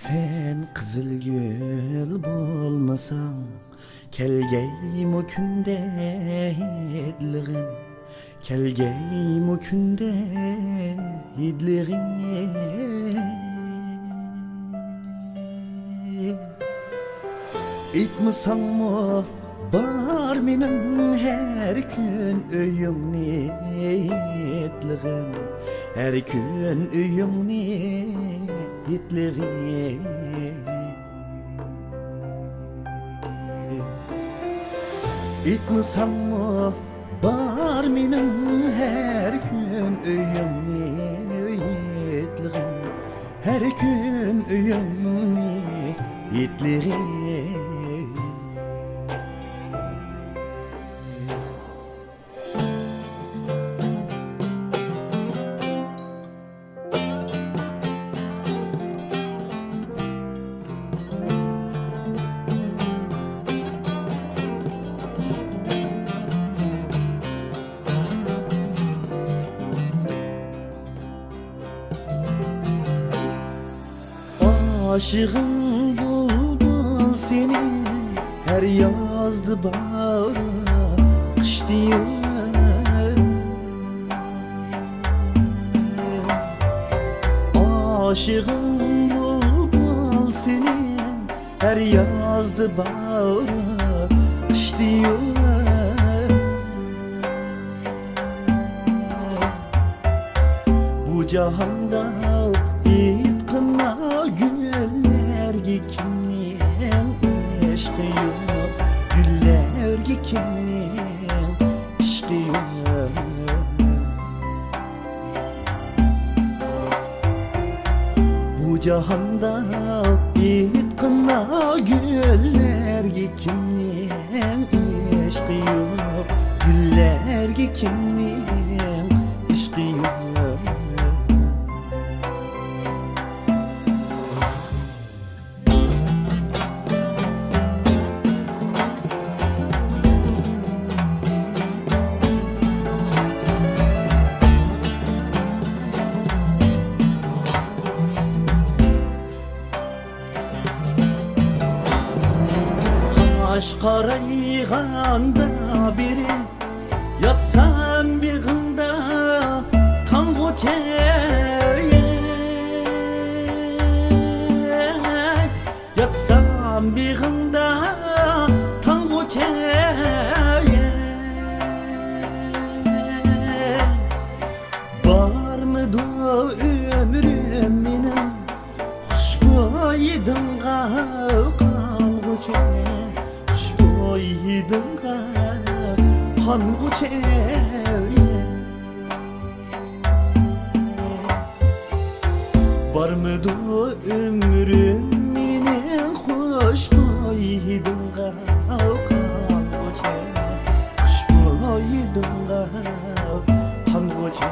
Sen kızıl gül bolmasan kelgeyim o günde idligin, kelgeyim o günde idligin. İtmisan mı bar menin her gün öyüңni itligin, her gün öyüңni itligin. İtmisan mı bar menin her gün öyüңni itligin, her gün öyüңni itligin. Aşığım bulbul seni her yazdı bağrına, kış diyor. Aşığım bulbul seni her yazdı bağrına, kış diyor. Bu cihanda itqina güllerge kimning ishqi yo'q, gullarga kimning ishqi yo'q. Bu jahonda itqina gullarga kimning ishqi yo'q, gullarga kimning ishqi yo'q. Aşk qarayganda beri yatsam beg'ingda tong'ucha, yatsam beg'ingda tong'ucha. Barmidi ömrüm mening xushbo'yidingga qolg'ucha, xushbo'yidingga qolg'ucha. Barmidi ömrüm mening xushbo'yidingga qolg'ucha, xushbo'yidingga qolg'ucha.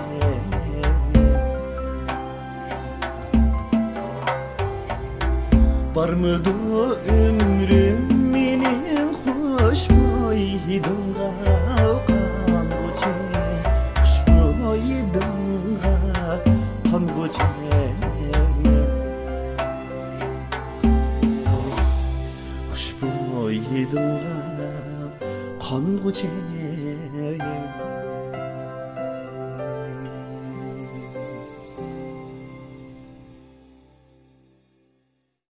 Barmidi ömrüm mening xushbo'yidingga qolg'ucha, xushbo'yidingga qolg'ucha. Xushbo'yidingga qolg'ucha.